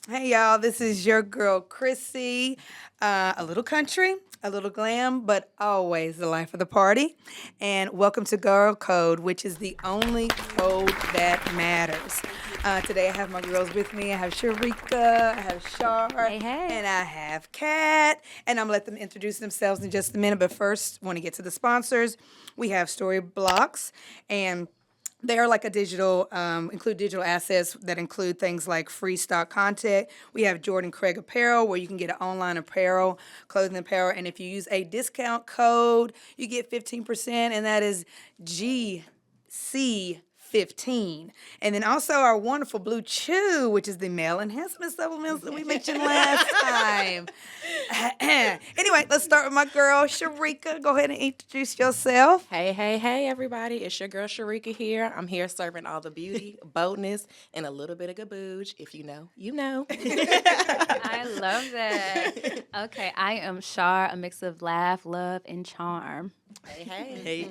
Hey y'all, this is your girl Chrissy. A little country, a little glam, but always the life of the party. And welcome to Girl Code, which is the only code that matters. Today I have my girls with me. I have Sharika, I have Shar, Hey, hey. and I have Kat. And I'm gonna let them introduce themselves in just a minute. But first, want to get to the sponsors. We have Story Blocks and they are like a digital, include digital assets that include things like free stock content. We have Jordan Craig Apparel, where you can get an online apparel, clothing apparel, and if you use a discount code, you get 15%, and that is GC15. And then also our wonderful Blue Chew, which is the male enhancement supplements that we mentioned last time. Anyway, let's start with my girl, Sharika. Go ahead and introduce yourself. Hey, everybody. It's your girl Sharika here. I'm here serving all the beauty, boldness, and a little bit of gabooge. If you know, you know. I love that. Okay, I am Shar, a mix of laugh, love, and charm. Hey. Hey,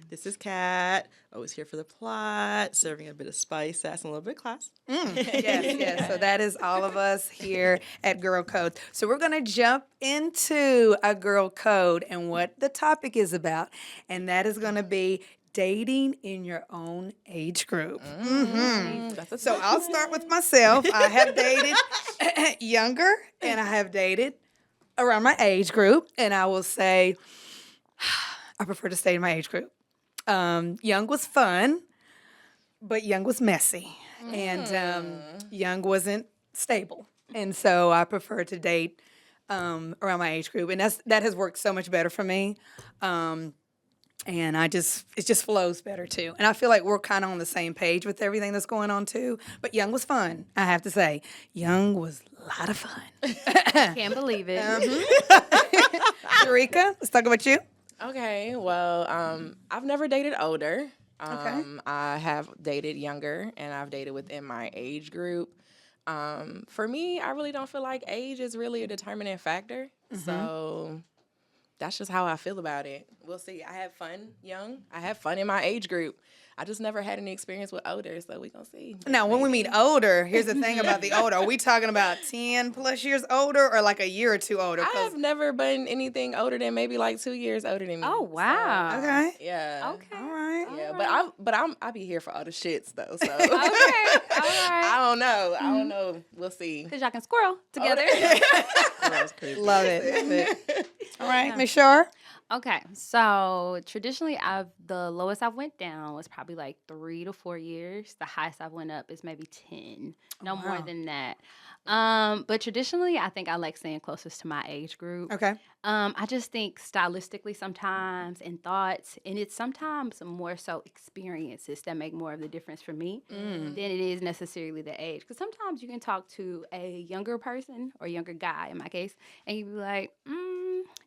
this is Kat. Always here for the plot, serving a bit of spice, sass, and a little bit of class. Yes. So that is all of us here at Girl Code. So we're going to jump into a Girl Code and what the topic is about. And that is going to be dating in your own age group. So I'll start with myself. I have dated younger and I have dated around my age group. And I will say I prefer to stay in my age group. Young was fun, but young was messy. And young wasn't stable. And so I prefer to date around my age group. And that has worked so much better for me. And it just flows better too. And I feel like we're kind of on the same page with everything that's going on too. But young was fun, I have to say. Young was a lot of fun. Can't believe it. Sharika, let's talk about you. Okay, well, I've never dated older. Okay. I have dated younger, and I've dated within my age group. For me, I really don't feel like age is really a determining factor. So that's just how I feel about it. We'll see. I have fun young. I have fun in my age group. I just never had any experience with older, so we gonna see. Now, when we mean older, here's the thing about the older. Are we talking about 10 plus years older or like a year or two older? I 'Cause- have never been anything older than maybe like 2 years older than me. Oh, wow. Okay. Yeah. Okay. All right. Yeah, I be here for all the shits though. So Okay. All right. I don't know. I don't know. We'll see. Because y'all can squirrel together. Love it. All right, Miss Shar. Okay, so traditionally, the lowest I've went down was probably like 3 to 4 years. The highest I've went up is maybe 10, no more wow. than that. But traditionally, I think I like staying closest to my age group. Okay. I just think stylistically sometimes and thoughts, and it's sometimes more so experiences that make more of the difference for me than it is necessarily the age. Because sometimes you can talk to a younger person or younger guy in my case, and you be like,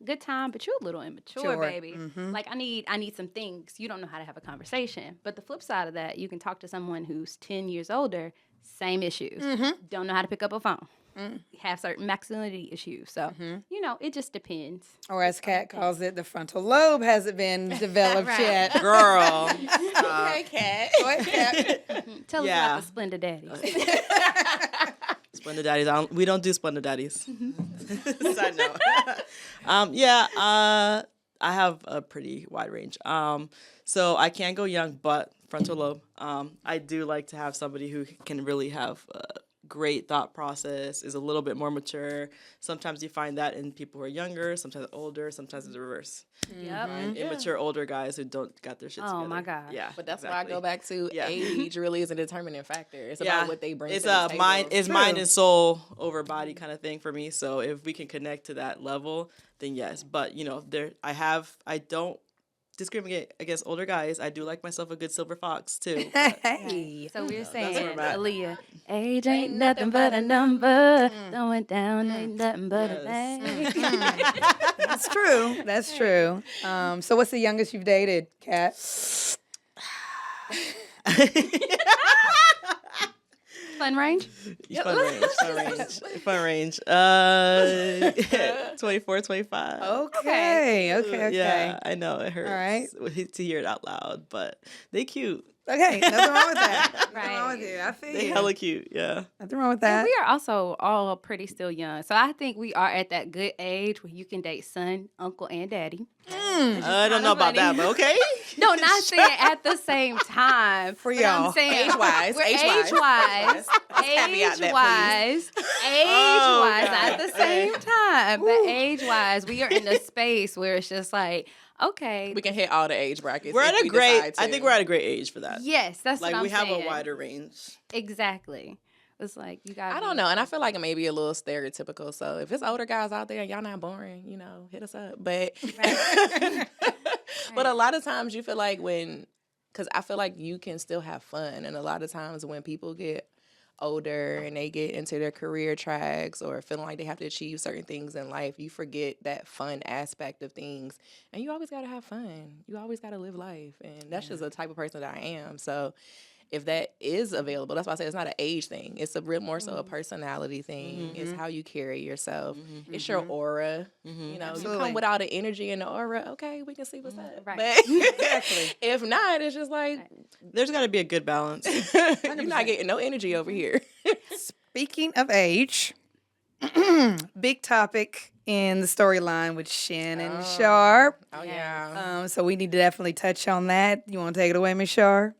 good time, but you're a little immature, Sure. baby. Like I need some things. You don't know how to have a conversation. But the flip side of that, you can talk to someone who's 10 years older, same issues. Don't know how to pick up a phone. Have certain masculinity issues. So, it just depends. Or as Kat calls it, the frontal lobe hasn't been developed Right. yet. Girl. Okay, Kat. Go ahead, Kat. Tell us Yeah. about the Splendid Daddies. Splendid Daddies. We don't do Splendid Daddies. Side note. I have a pretty wide range. So I can go young, but frontal lobe. I do like to have somebody who can really have a great thought process, is a little bit more mature. Sometimes you find that in people who are younger, sometimes older, sometimes it's the reverse. Yep. And immature older guys who don't got their shit together. Oh, my God. Yeah, But that's exactly. why I go back to Yeah. age really is a determining factor. It's about what they bring It's to the a table. mind. It's True. mind and soul over body kind of thing for me. So if we can connect to that level, then yes. But I don't discriminate against older guys. I do like myself a good silver fox too. but- Hey. So we're where saying, I'm at. Aaliyah, age ain't nothing but a number. Going down ain't nothing but a Yes. bag. That's true. That's true. So what's the youngest you've dated, Kat? Fun range? Fun range. 24, 25. Okay. Yeah, I know it hurts All right. to hear it out loud, but they cute. Okay, nothing wrong with that. Nothing wrong Right. with you. I feel They you. hella cute. Yeah. Nothing wrong with And that. we are also all pretty still young. So I think we are at that good age where you can date son, uncle, and daddy. I don't know about that, but okay. No, not saying at the same time. For but y'all. I'm saying Age-wise, we're age-wise. Caveat that, age-wise, Oh, age-wise, God. at the same time. But age-wise, we are in a space where it's just like, okay, We can hit all the age brackets. We're if at a we great. decide to. I think we're at a great age for that. yes, that's Like what I'm we have saying. a wider range. Exactly. It's like you got. I don't know, and I feel like it may be a little stereotypical. So if it's older guys out there and y'all not boring, hit us up. But but a lot of times you feel like because I feel like you can still have fun, and a lot of times when people get older and they get into their career tracks or feeling like they have to achieve certain things in life, you forget that fun aspect of things, and you always got to have fun. You always got to live life, and that's just the type of person that I am. So if that is available, that's why I say it's not an age thing. It's a real more so a personality thing. It's how you carry yourself. It's your aura. You Absolutely. come with all the energy and the aura. Okay, we can see what's up. Right. But if not, it's just like There's got to be a good balance. you're not getting no energy over here. Speaking of age, big topic in the storyline with Shannon Sharpe. Oh yeah. So we need to definitely touch on that. You want to take it away, Miss Sharpe?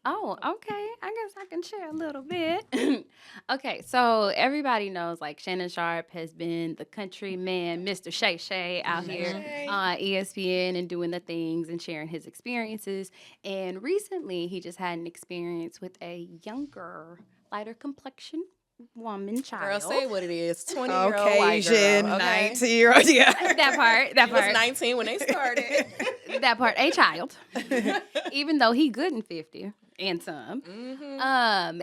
Oh, okay. I guess I can share a little bit. Okay, so everybody knows like Shannon Sharpe has been the country man, Mr. Shay Shay out here on ESPN and doing the things and sharing his experiences. And recently he just had an experience with a younger, lighter complexion woman child. Girl, say what it is. 20-year-old white Caucasian, girl. Okay. 19-year-old. Yeah. That part. He was 19 when they started. That part, a child, even though he good and 50 and some.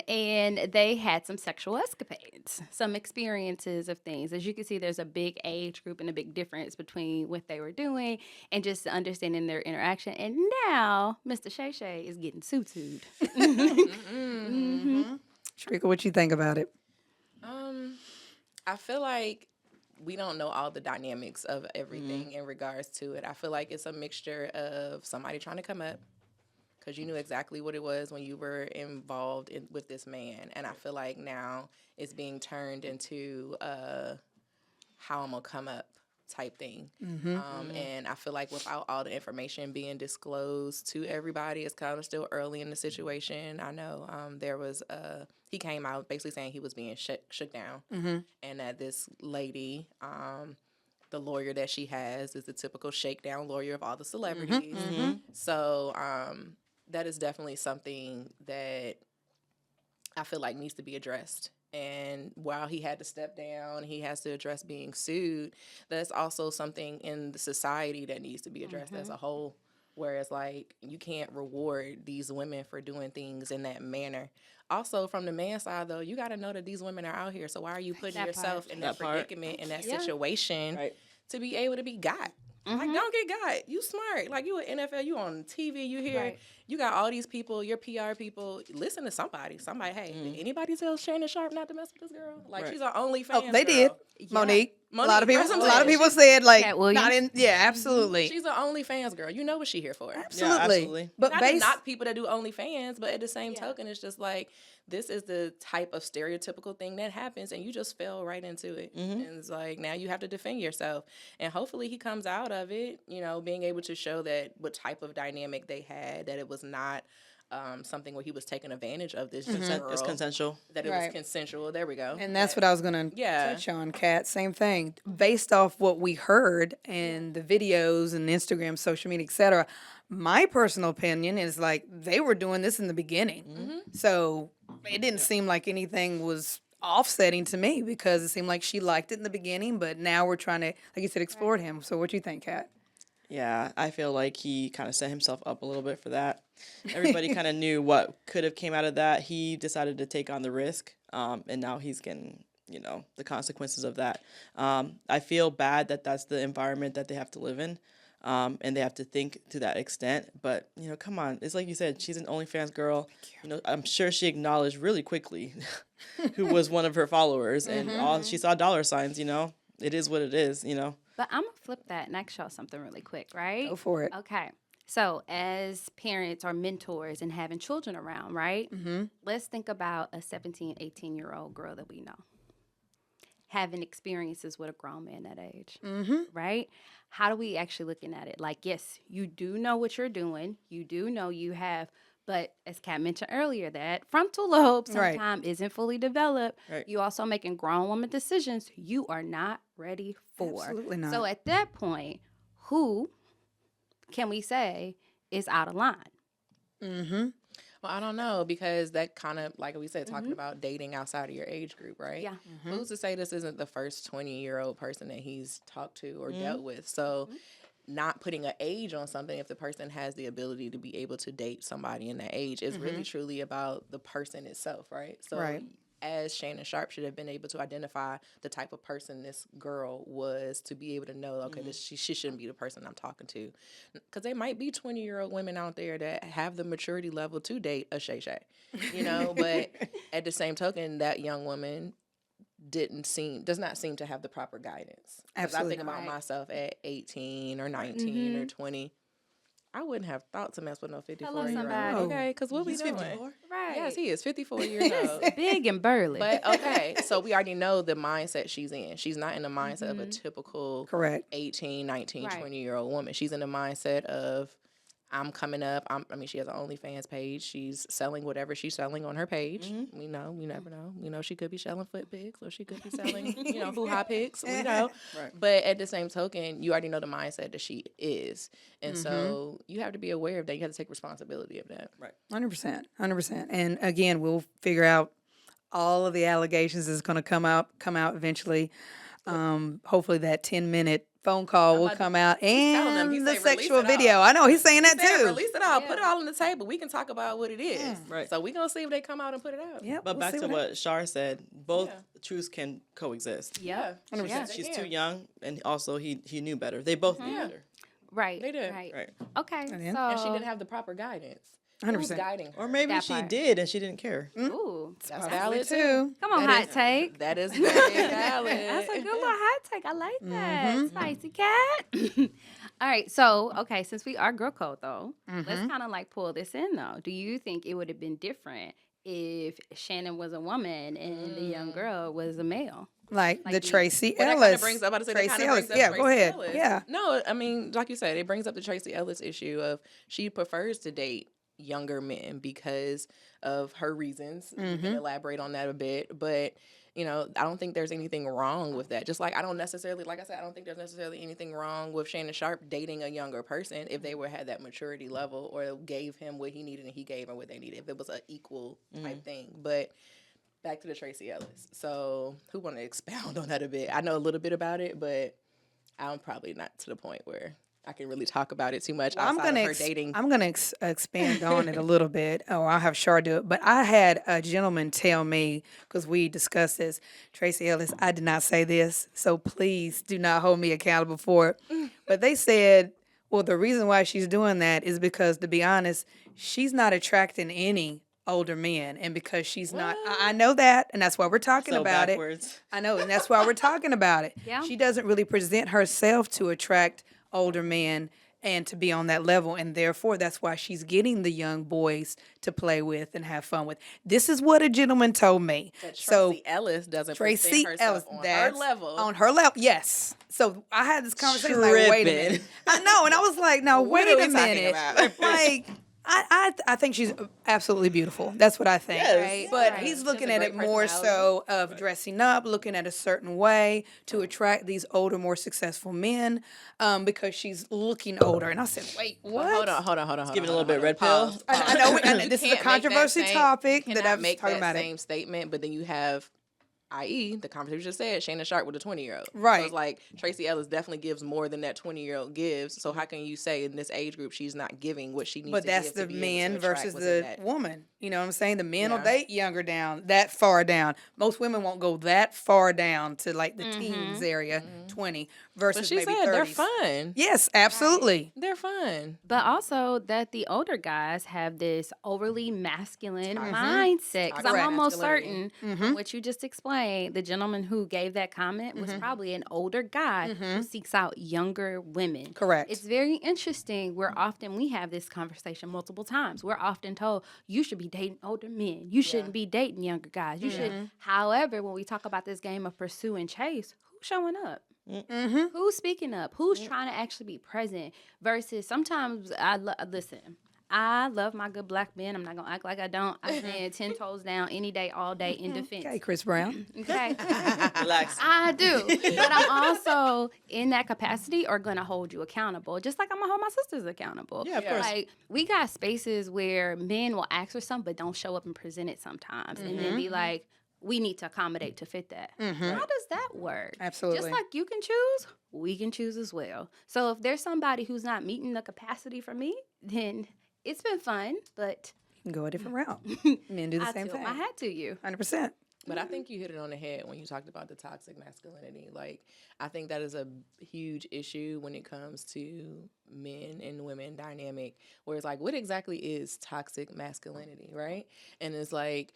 And they had some sexual escapades, some experiences of things. As you can see, there's a big age group and a big difference between what they were doing and just understanding their interaction. And now Mr. Shay Shay is getting sued. Shrika, what you think about it? I feel like we don't know all the dynamics of everything in regards to it. I feel like it's a mixture of somebody trying to come up because you knew exactly what it was when you were involved with this man. And I feel like now it's being turned into how I'm going to come up type thing. And I feel like without all the information being disclosed to everybody, it's kind of still early in the situation. I know there was he came out basically saying he was being shook down, and that this lady, the lawyer that she has, is the typical shakedown lawyer of all the celebrities. So that is definitely something that I feel like needs to be addressed. And while he had to step down, he has to address being sued. That's also something in the society that needs to be addressed as a whole. Whereas, like, you can't reward these women for doing things in that manner. Also, from the man's side, though, you got to know that these women are out here. So why are you putting yourself in that predicament, in that situation, to be able to be got? Like, don't get got. You smart. Like, you at NFL, you on TV, you here. You got all these people, your PR people. Listen to somebody. Somebody, hey, did anybody tell Shannon Sharpe not to mess with this girl? Like, she's an OnlyFans Oh, they girl. did. Monique. A lot of people. that's what I'm A lot of saying. people said like Cat Williams. not in. Yeah, absolutely. She's an OnlyFans girl. You know what she here for. Absolutely. absolutely. But Not to based knock people that do OnlyFans, but at the same token, it's just like this is the type of stereotypical thing that happens, and you just fell right into it. And it's like now you have to defend yourself, and hopefully he comes out of it, being able to show that what type of dynamic they had, that it was not something where he was taking advantage of this girl, It's consensual. that it was consensual. There we go. And that's what I was going to touch on, Kat. Same thing. Based off what we heard and the videos and Instagram, social media, etc., my personal opinion is like they were doing this in the beginning. So it didn't seem like anything was offsetting to me because it seemed like she liked it in the beginning, but now we're trying to, like you said, explore him. So what do you think, Kat? Yeah, I feel like he kind of set himself up a little bit for that. Everybody kind of knew what could have came out of that. He decided to take on the risk, and now he's getting, the consequences of that. I feel bad that that's the environment that they have to live in, and they have to think to that extent. But, come on. It's like you said, she's an OnlyFans girl. I'm sure she acknowledged really quickly who was one of her followers, and all she saw dollar signs, It is what it is, But I'm going to flip that and ask y'all something really quick, right? Go for it. Okay. So, as parents or mentors and having children around, right? Let's think about a 17, 18-year-old girl that we know having experiences with a grown man that age, right? How do we actually looking at it? Like, yes, you do know what you're doing. You do know you have, but as Kat mentioned earlier, that frontal lobe Right. sometimes isn't fully developed. Right. You also making grown woman decisions you are not ready for. Absolutely not. So at that point, who can we say is out of line? Well, I don't know, because that kind of, like we said, talking about dating outside of your age group, right? Yeah. Who's to say this isn't the first 20-year-old person that he's talked to or dealt with? So not putting an age on something, if the person has the ability to be able to date somebody in that age, is really truly about the person itself, right? So Right. as Shannon Sharpe should have been able to identify the type of person this girl was, to be able to know, okay, she shouldn't be the person I'm talking to. Because there might be 20-year-old women out there that have the maturity level to date a Shay Shay, but at the same token, that young woman does not seem to have the proper guidance. 'Cause Absolutely I think about right. myself at 18 or 19 or 20. I wouldn't have thought to mess with no 54-year-old. somebody. Okay, because what we He's doing? 54? Right. Yes, he is 54 years old. Big and burly. But okay, so we already know the mindset she's in. She's not in the mindset of a typical Correct. 18, 19, Right. 20-year-old woman. She's in the mindset of, I'm coming up. She has an OnlyFans page. She's selling whatever she's selling on her page. We know. You never know. She could be selling foot pics, or she could be selling, hoo-ha pics. We know. Right. But at the same token, you already know the mindset that she is. And so you have to be aware of that. You have to take responsibility of that. Right. 100%. 100%. And again, we'll figure out all of the allegations that's going to come out eventually. Hopefully that 10-minute phone call will come out, telling them, and he the said, "Release sexual it all." video. I know he's saying that Said, too. release it all. Put it all on the table. We can talk about what it is. Right. So we're going to see if they come out and put it out. Yep, But we'll back see to happens. what Shar said, both truths can coexist. Yep. Yeah. She's They too can. young, and also he knew better. They both knew better. Right. They did. Right. Right. Okay. then- So And she didn't have the proper guidance. 100%. Who's guiding her? Or maybe That she part. did and she didn't care. Ooh. That's Probably valid too. Come on, That hot is- take. That is very valid. That's a good little hot take. I like that. Spicy cat. All right. So, okay, since we are girl code though, let's kind of like pull this in though. Do you think it would have been different if Shannon was a woman and the young girl was a male? Like the the- Tracy Well, that Ellis. kind of brings up, Tracy Ellis. Yeah, go ahead. Yeah. No, I mean, like you said, it brings up the Tracy Ellis issue of she prefers to date younger men because of her reasons. We can elaborate on that a bit, but I don't think there's anything wrong with that. Just like I don't necessarily, like I said, I don't think there's necessarily anything wrong with Shannon Sharpe dating a younger person if they had that maturity level or gave him what he needed and he gave her what they needed, if it was an equal type thing. But back to the Tracy Ellis. So who want to expound on that a bit? I know a little bit about it, but I'm probably not to the point where I can really talk about it too much outside of her dating. I'm gonna expand on it a little bit, or I'll have Shar do it. But I had a gentleman tell me, because we discussed this, Tracy Ellis, I did not say this, so please do not hold me accountable for it. But they said, well, the reason why she's doing that is because, to be honest, she's not attracting any older men, and because she's not, I know that, and that's why we're talking So about backwards. it. I know, and that's why we're talking about it. Yeah. She doesn't really present herself to attract older men and to be on that level, and therefore that's why she's getting the young boys to play with and have fun with. This is what a gentleman told me. Tracy Ellis doesn't Tracy present Ellis, herself on her that's level. on her level, yes. So I had this conversation like, wait a minute. Tripping. I know, and I was like, now What wait are a we talking minute. about? Like, I think she's absolutely beautiful. That's what I think. Yes. Right? But Right. he's looking a at it great more personality. so of dressing up, looking at a certain way to attract these older, more successful men, because she's looking older. And I said, wait, what? Hold on. Giving a little bit red pill. Pause. I know, You this is a can't make that controversy same- topic you that cannot I've make talking that about same statement, but then you have, i.e., the conversation just said, Shannon Sharpe with a 20-year-old. Right. So it's like Tracy Ellis definitely gives more than that 20-year-old gives. So how can you say in this age group she's not giving what she needs But to that's give the to be able to man attract versus what's the in that? woman. You know what I'm saying? The men will Yeah. date younger down, that far down. Most women won't go that far down to like the teens area, 20 versus But she maybe said 30s. they're fun. Yes, absolutely. They're fun. But also that the older guys have this overly masculine mindset. Because I'm Toxic almost masculinity. certain from what you just explained, point, the gentleman who gave that comment was probably an older guy who seeks out younger women. Correct. It's very interesting. We have this conversation multiple times. We're often told you should be dating older men. You shouldn't be dating younger guys. You should. However, when we talk about this game of pursue and chase, who's showing up? Who's speaking up? Who's trying to actually be present? Versus sometimes listen. I love my good black men. I'm not gonna act like I don't. I stand 10 toes down any day, all day in defense. Okay, Chris Brown. Okay. Relax. I do. But I'm also in that capacity or gonna hold you accountable. Just like I'm gonna hold my sisters accountable. Yeah, of course. Like we got spaces where men will ask for something but don't show up and present it sometimes. And then be like, we need to accommodate to fit that. How does that work? Absolutely. Just like you can choose, we can choose as well. So if there's somebody who's not meeting the capacity for me, then it's been fun, but You can go a different route. Men do the I same tilt thing. my hat to you. 100%. But I think you hit it on the head when you talked about the toxic masculinity. Like, I think that is a huge issue when it comes to men and women dynamic, where it's like, what exactly is toxic masculinity, right? And it's like,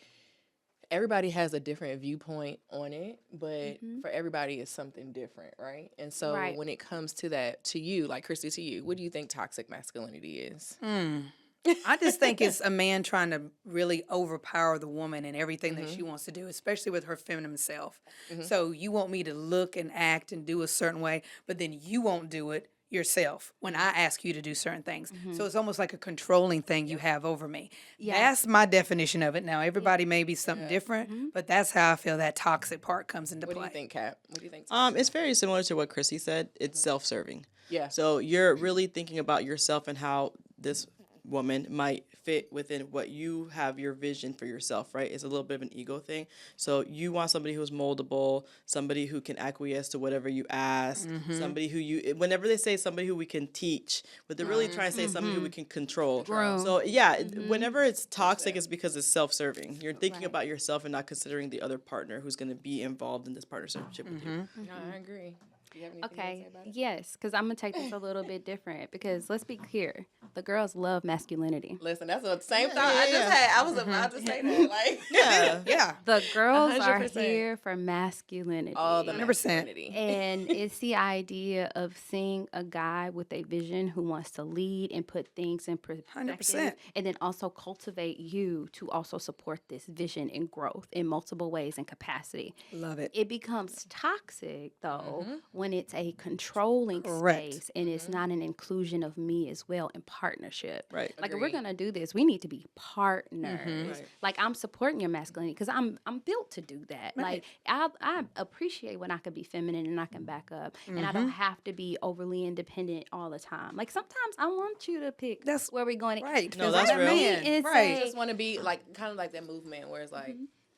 everybody has a different viewpoint on it, but for everybody it's something different, right? And so when it comes to that, to you, like Christy, to you, what do you think toxic masculinity is? I just think it's a man trying to really overpower the woman and everything that she wants to do, especially with her feminine self. So you want me to look and act and do a certain way, but then you won't do it yourself when I ask you to do certain things. So it's almost like a controlling thing you have over me. That's my definition of it. Now, everybody may be something different, but that's how I feel that toxic part comes into What play. do you think, Kat? What do you think? It's very similar to what Chrissy said. It's self-serving. Yeah. So you're really thinking about yourself and how this woman might fit within what you have your vision for yourself, right? It's a little bit of an ego thing. So you want somebody who's moldable, somebody who can acquiesce to whatever you ask, somebody who whenever they say somebody who we can teach, but they're really trying to say somebody who we can control. So yeah, whenever it's toxic, it's because it's self-serving. You're thinking about yourself and not considering the other partner who's going to be involved in this partnership with you. No, I agree. Do you have anything to Okay, say about it? yes, because I'm going to take this a little bit different because let's be clear, the girls love masculinity. Listen, that's the same thought I just had. I was about to say that. Like, Yeah. The girls are 100%. here for masculinity. all the 100%. masculinity. And it's the idea of seeing a guy with a vision who wants to lead and put things in perspective 100%. and then also cultivate you to also support this vision and growth in multiple ways and capacity. Love it. It becomes toxic, though, when it's a controlling Correct. space and it's not an inclusion of me as well in partnership. Right. Like, if we're going to do this, we need to be partners. Right. Like, I'm supporting your masculinity because I'm built to do that. Like, I appreciate when I can be feminine and I can back up. And I don't have to be overly independent all the time. Like, sometimes I want you to pick That's where we're going. right. No, that's As a real. man, It's right. I just want to be like kind of like that movement where it's like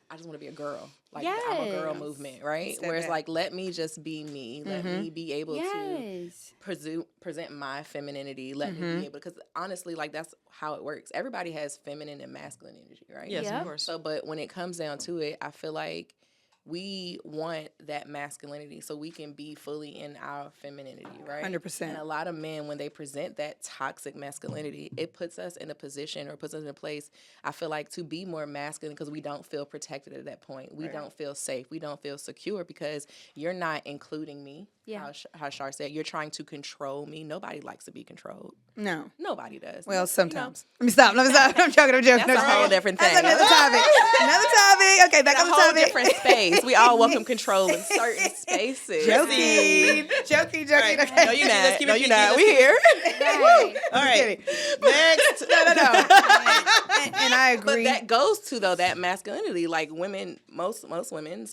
I just want to be a girl. Like I'm a girl Yes. movement, right? Step Where it's back. like let me just be me. Let me be able to Yes. present my femininity. Let me be able because honestly, like that's how it works. Everybody has feminine and masculine energy, right? Yes, Yep. of course. So, but when it comes down to it, I feel like we want that masculinity so we can be fully in our femininity, right? 100%. And a lot of men, when they present that toxic masculinity, it puts us in a position or puts us in a place, I feel like, to be more masculine because we don't feel protected at that point. We don't feel safe. We don't feel secure because you're not including me. Yeah. How Shar said, you're trying to control me. Nobody likes to be controlled. No. Nobody does. Well, You know, sometimes. Let me stop. I'm joking. That's a whole different thing. That's another topic. Another topic. Okay, back a on the whole topic. different space. We all welcome control in certain spaces. Joking. Joking. Okay. No, you're Let's not. keep No, it you're PG. not. Let's We keep it- here. Right. All right. Kidding. Next. No. And I agree. But that goes to though that masculinity. Like women, most women,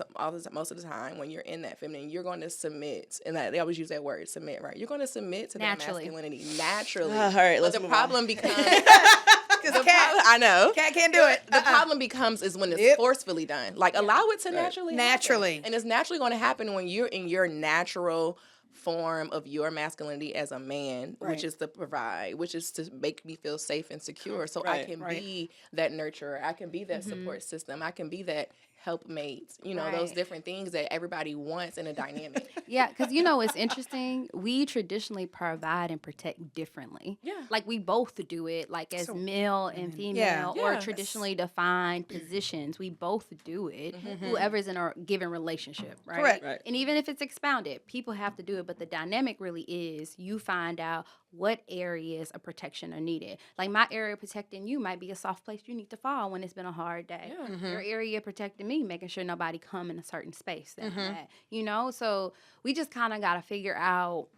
most of the time, when you're in that feminine, you're going to submit, and they always use that word, submit. Right? You're going to submit to Naturally. that masculinity naturally. All right, But let's the move on. problem becomes. Because I know. Cat can't do it. The problem becomes is when it's Yep. forcefully done. Like allow it to naturally happen. Naturally. And it's naturally going to happen when you're in your natural form of your masculinity as a man, Right. which is to provide, which is to make me feel safe and secure so I Right. can Right. be that nurturer. I can be that support system. I can be that helpmates, those Right. different things that everybody wants in a dynamic. Yeah, because it's interesting. We traditionally provide and protect differently. Yeah. Like we both do it, like as So- male and female, or Yeah. traditionally defined positions. We both do it. Whoever's in a given relationship, right? Correct. Right. And even if it's expounded, people have to do it. But the dynamic really is you find out what areas of protection are needed. Like my area of protecting you might be a soft place you need to fall when it's been a hard day. Yeah. Your area protecting me, making sure nobody come in a certain space that I'm at. So we just kind of got to figure out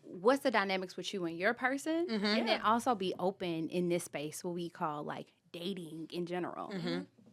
what's the dynamics with you and your person, and then also be open in this space, what we call like dating in general.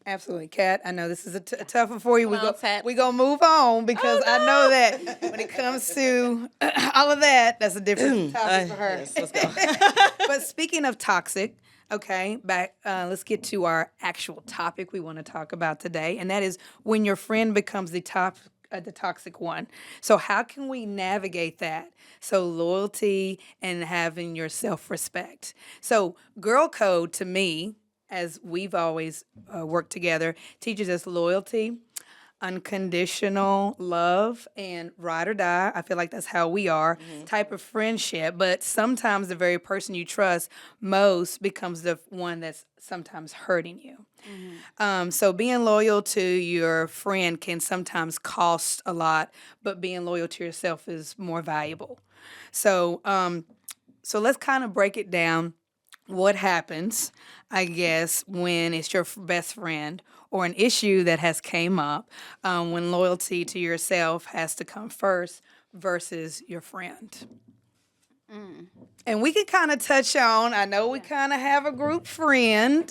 Absolutely, Kat. I know this is a tough one for you. Come on, Tat. We gonna move on because I know that when it comes to all of that, that's a different topic for her. Yes, let's go. But speaking of toxic, okay, let's get to our actual topic we want to talk about today, and that is when your friend becomes the toxic one. So how can we navigate that? So loyalty and having your self-respect. So girl code to me, as we've always worked together, teaches us loyalty, unconditional love, and ride or die. I feel like that's how we are, type of friendship. But sometimes the very person you trust most becomes the one that's sometimes hurting you. So being loyal to your friend can sometimes cost a lot, but being loyal to yourself is more valuable. So, so let's kind of break it down. What happens, I guess, when it's your best friend or an issue that has came up when loyalty to yourself has to come first versus your friend? And we can kind of touch on, I know we kind of have a group friend,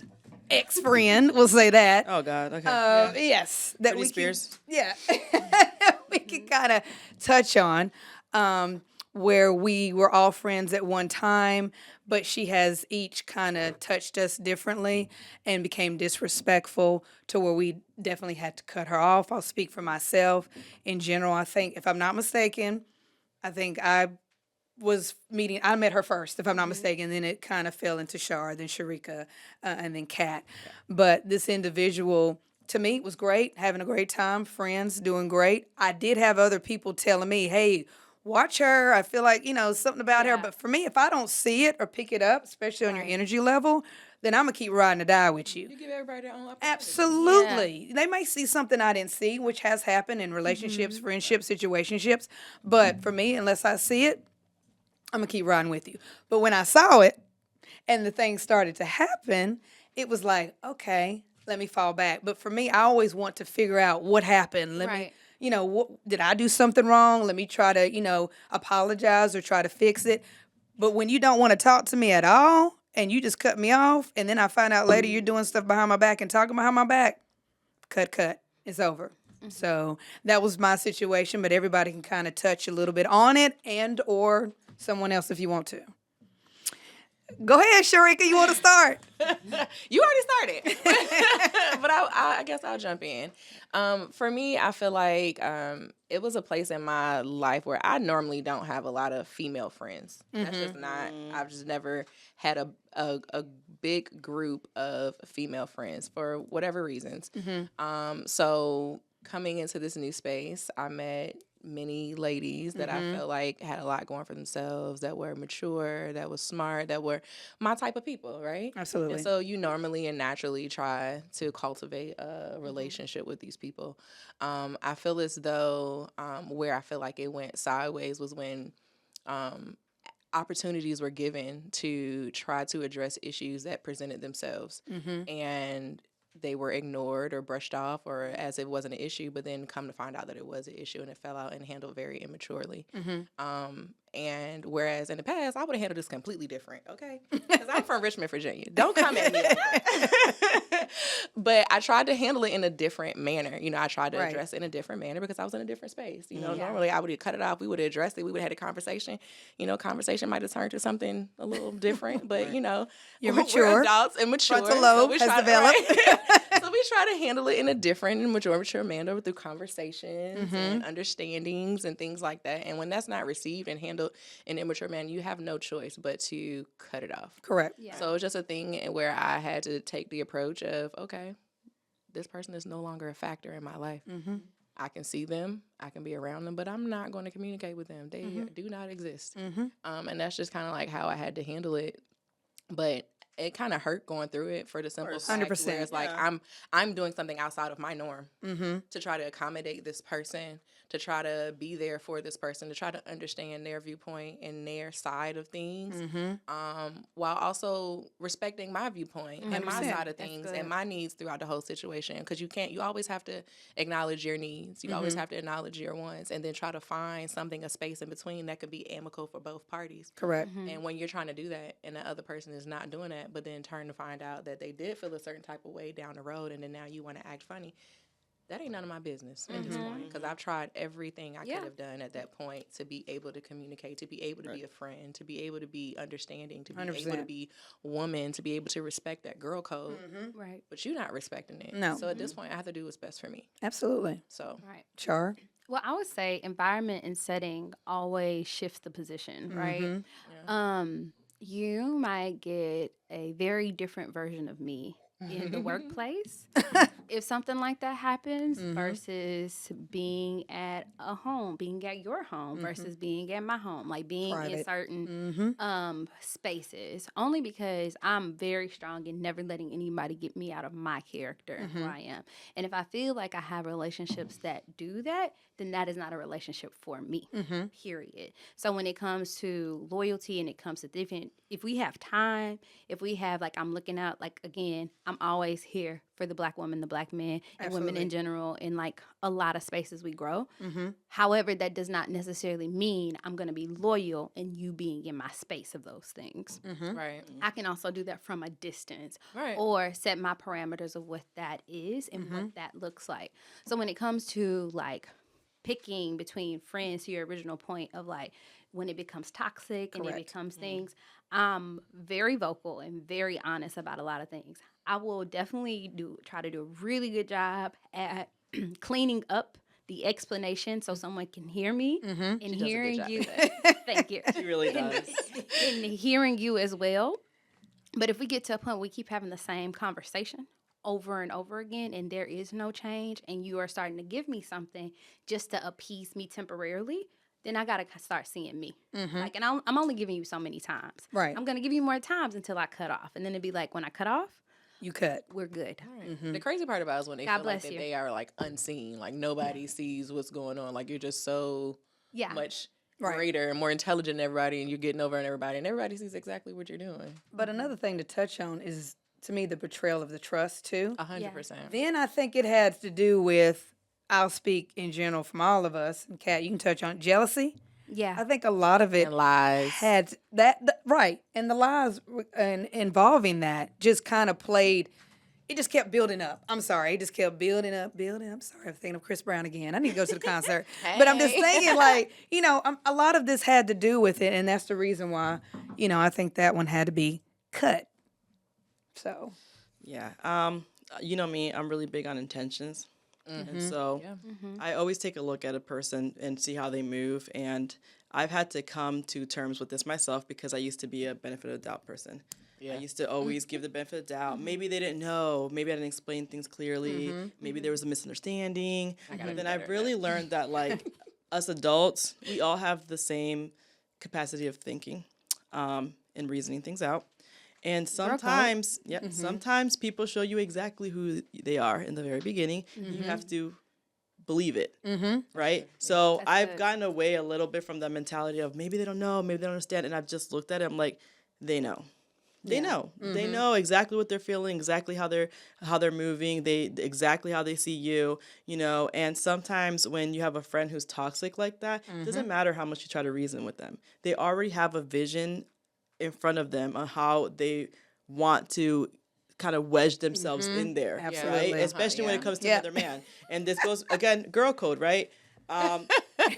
ex-friend, we'll say that. Oh God. Okay. Yes. That Britney we Spears. Can, we can kind of touch on where we were all friends at one time, but she has each kind of touched us differently and became disrespectful to where we definitely had to cut her off. I'll speak for myself. In general, I think, if I'm not mistaken, I think I met her first, if I'm not mistaken, then it kind of fell into Shar, then Sharika, and then Kat. But this individual, to me, was great, having a great time, friends, doing great. I did have other people telling me, hey, watch her. I feel like, something about her. But for me, if I don't see it or pick it up, especially on your energy level, then I'm going to keep riding or die with you. You give everybody their own opportunity. Absolutely. They may see something I didn't see, which has happened in relationships, friendships, situationships. But for me, unless I see it, I'm going to keep riding with you. But when I saw it and the things started to happen, it was like, okay, let me fall back. But for me, I always want to figure out what happened. Let me, did I do something wrong? Let me try to, apologize or try to fix it. But when you don't want to talk to me at all and you just cut me off, and then I find out later you're doing stuff behind my back and talking behind my back, cut. It's over. So that was my situation, but everybody can kind of touch a little bit on it and or someone else if you want to. Go ahead, Sharika. You want to start? You already started. But I guess I'll jump in. For me, I feel like it was a place in my life where I normally don't have a lot of female friends. That's just not, I've just never had a big group of female friends for whatever reasons. So coming into this new space, I met many ladies that I felt like had a lot going for themselves, that were mature, that was smart, that were my type of people, right? Absolutely. And so you normally and naturally try to cultivate a relationship with these people. I feel as though where I feel like it went sideways was when opportunities were given to try to address issues that presented themselves. And they were ignored or brushed off or as it wasn't an issue, but then come to find out that it was an issue and it fell out and handled very immaturely. And whereas in the past, I would have handled this completely different, okay? Because I'm from Richmond, Virginia. Don't come at me. But I tried to handle it in a different manner. I tried to address it in a different manner because I was in a different space. Normally I would have cut it off. We would have addressed it. We would have had a conversation. Conversation might have turned to something a little different, but, You're we're mature. adults and mature. Frontal lobe has developed. So we try to handle it in a different and mature manner through conversations and understandings and things like that. And when that's not received and handled in an immature manner, you have no choice but to cut it off. Correct. Yeah. So it's just a thing where I had to take the approach of, okay, this person is no longer a factor in my life. I can see them, I can be around them, but I'm not going to communicate with them. They do not exist. And that's just kind of like how I had to handle it. But it kind of hurt going through it for the simple fact 100%. where it's like Yeah. I'm doing something outside of my norm to try to accommodate this person, to try to be there for this person, to try to understand their viewpoint and their side of things, while also respecting my viewpoint and my 100%. side of things and my needs throughout the whole situation. Because you always have to acknowledge your needs. You always have to acknowledge your wants, and then try to find a space in between that could be amicable for both parties. Correct. And when you're trying to do that and the other person is not doing that, but then turn to find out that they did feel a certain type of way down the road, and then now you want to act funny, that ain't none of my business at this point. Because I've tried everything I could have done at that point to be able to communicate, to be able to be a friend, to be able to be understanding, to be 100%. able to be a woman, to be able to respect that girl code. Right. But you're not respecting it. No. So at this point, I have to do what's best for me. Absolutely. So Right. Char. Well, I would say environment and setting always shifts the position, right? You might get a very different version of me in the workplace if something like that happens versus being at a home, being at your home versus being at my home, like being in Private. certain spaces, only because I'm very strong in never letting anybody get me out of my character and who I am. And if I feel like I have relationships that do that, then that is not a relationship for me, period. So when it comes to loyalty and it comes to different, if we have time, if we have, like, I'm looking out, like, again, I'm always here for the Black woman, the Black man, and women in general in, like, a lot of spaces we grow. However, that does not necessarily mean I'm going to be loyal in you being in my space of those things. right. I can also do that from a distance Right. or set my parameters of what that is and what that looks like. So when it comes to, like, picking between friends, to your original point of, like, when it becomes toxic and it Correct. becomes things, I'm very vocal and very honest about a lot of things. I will definitely try to do a really good job at cleaning up the explanation so someone can hear me and does a good hearing job you. Thank you. She really does. And hearing you as well. But if we get to a point where we keep having the same conversation over and over again and there is no change and you are starting to give me something just to appease me temporarily, then I got to start seeing me. Like, and I'm only giving you so many times. Right. I'm going to give you more times until I cut off. And then it'd be like, when I cut off, You cut. we're good. The crazy part about it is when they God feel like bless that you. they are like unseen, like nobody sees what's going on. Like you're just so Yeah. much Right. greater and more intelligent than everybody, and you're getting over on everybody, and everybody sees exactly what you're doing. But another thing to touch on is, to me, the betrayal of the trust, too. 100%. Then I think it has to do with, I'll speak in general from all of us, and Kat, you can touch on jealousy. Yeah. I think a lot of it And lies. had that right, and the lies involving that just kind of played. It just kept building up. I'm sorry, it just kept building up. I'm sorry, I'm thinking of Chris Brown again. I need to go to the concert, but I'm just Hey. thinking, like, a lot of this had to do with it, and that's the reason why, I think that one had to be cut. So Yeah. You know me, I'm really big on intentions. And so I always take a look at a person and see how they move. And I've had to come to terms with this myself because I used to be a benefit of the doubt person. Yeah. I used to always give the benefit of the doubt. Maybe they didn't know. Maybe I didn't explain things clearly. Maybe there was a misunderstanding. gotta But then be I've better at really learned that, like, us adults, we all have the same capacity of thinking and reasoning things out. And sometimes, sometimes people show you exactly who they are in the very beginning. You have to believe it, right? So I've good. gotten away a little bit from the mentality of maybe they don't know, maybe they don't understand. And I've just looked at it, I'm like, they know. They know. They know exactly what they're feeling, exactly how they're moving, exactly how they see you, And sometimes when you have a friend who's toxic like that, it doesn't matter how much you try to reason with them. They already have a vision in front of them on how they want to kind of wedge themselves in there, Absolutely. right? Especially when it comes to Yeah. another man. And this goes again, girl code, right?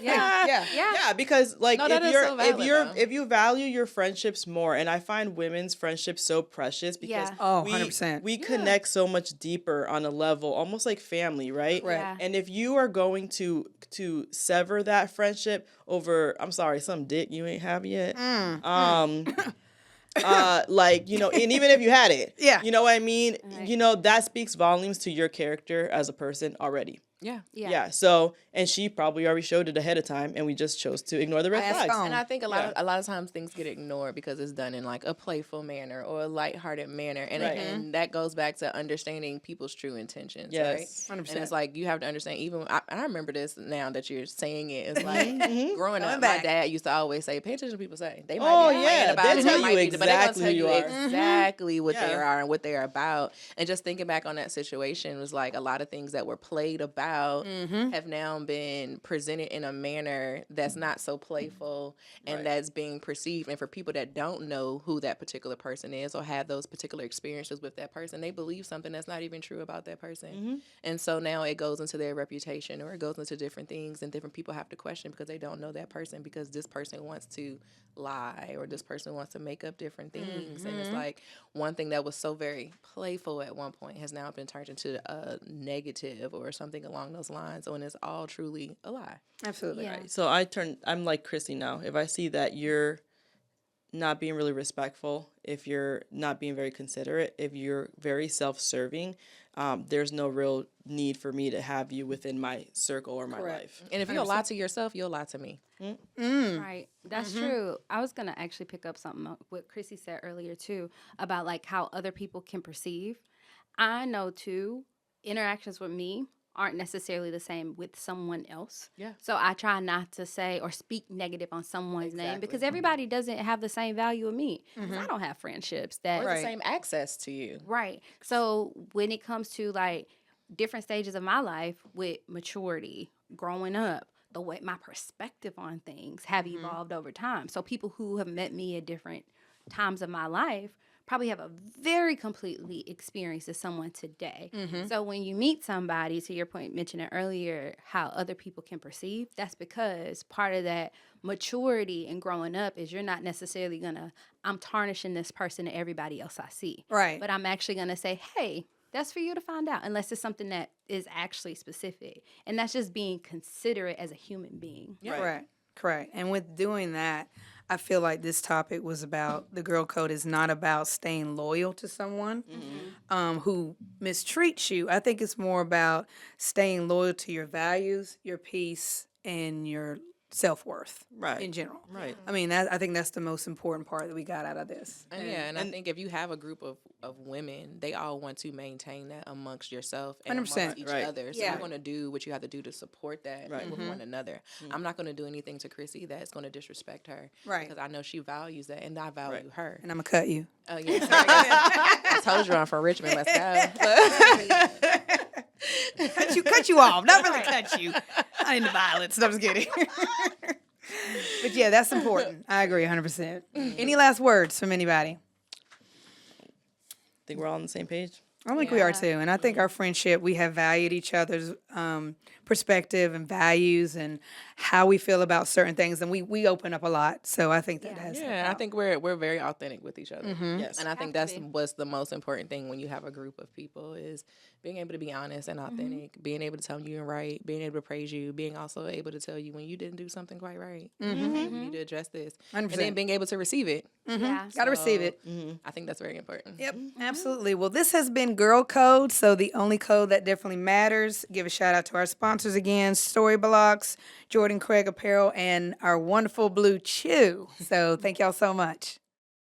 yeah. Because like No, that is so valid, though. if you value your friendships more, and I find women's friendships so precious because Yeah. Oh, we 100%. we connect so much deeper on a level, almost like family, right? Correct. Yeah. And if you are going to sever that friendship over, I'm sorry, some dick you ain't have yet, Like, and even if you had it, Yeah. you know what I mean? Right. That speaks volumes to your character as a person already. Yeah. Yeah. So, and she probably already showed it ahead of time, and we just chose to ignore the red Pass flags. on. And I think a Yeah. lot of times things get ignored because it's done in like a playful manner or a lighthearted manner, and Right. and that goes back to understanding people's true intentions, Yes. right? 100%. And it's like you have to understand. Even and I remember this now that you're saying it. It's like growing Coming up, back. my dad used to always say, "Pay attention to what people say. They might Oh, be playing yeah. about They'll it. tell They might you be, but they're gonna exactly tell who you you are. exactly what they Yeah. are and what they're about." And just thinking back on that situation was like a lot of things that were played about have now been presented in a manner that's not so playful and Right. that's being perceived. And for people that don't know who that particular person is or have those particular experiences with that person, they believe something that's not even true about that person. And so now it goes into their reputation or it goes into different things, and different people have to question because they don't know that person because this person wants to lie or this person wants to make up different things. And it's like one thing that was so very playful at one point has now been turned into a negative or something along those lines when it's all truly a lie. Absolutely. Yeah. So I'm like Chrissy now. If I see that you're not being really respectful, if you're not being very considerate, if you're very self-serving, there's no real need for me to have you within my circle or my life. And if you'll lie to yourself, you'll lie to me. Right. That's true. I was going to actually pick up something what Chrissy said earlier too about like how other people can perceive. I know too, interactions with me aren't necessarily the same with someone else. Yeah. So I try not to say or speak negative on someone's name because everybody doesn't have the same value of me. 'Cause I don't have friendships that Or Right. the same access to you. Right. So when it comes to like different stages of my life with maturity, growing up, the way my perspective on things have evolved over time. So people who have met me at different times of my life probably have a very completely experience as someone today. So when you meet somebody, to your point, mentioning earlier how other people can perceive, that's because part of that maturity and growing up is you're not necessarily gonna, I'm tarnishing this person to everybody else I see. Right. But I'm actually gonna say, hey, that's for you to find out, unless it's something that is actually specific. And that's just being considerate as a human being. Correct. Correct. And with doing that, I feel like this topic was about the girl code is not about staying loyal to someone who mistreats you. I think it's more about staying loyal to your values, your peace, and your self-worth Right. in general. Right. I mean, I think that's the most important part that we got out of this. And I think if you have a group of women, they all want to maintain that amongst yourself and 100%. amongst each Right. other. So Yeah. you're going to do what you have to do to support that Right. with one another. I'm not going to do anything to Chrissy that's going to disrespect her. Right. Because I know she values that and I value Right. her. And I'm going to cut you. Oh, yeah. So I told you I'm from Richmond. Let's go. cut you off. Not really cut you. Not into violence. No, I'm just kidding. But yeah, that's important. I agree 100%. Any last words from anybody? Think we're all on the same page? I think we are too. And I think our friendship, we have valued each other's perspective and values and how we feel about certain things. And we open up a lot. So I think that has Yeah, I think we're very authentic with each other. Yes. And I think that's what's the most important thing when you have a group of people is being able to be honest and authentic, being able to tell you you're right, being able to praise you, being also able to tell you when you didn't do something quite right. You need to address this. 100%. And then being able to receive it. Yeah. Got to receive it. I think that's very important. Yep, absolutely. Well, this has been Girl Code, so the only code that definitely matters. Give a shout out to our sponsors again, Story Blocks, Jordan Craig Apparel, and our wonderful Blue Chew. So thank y'all so much.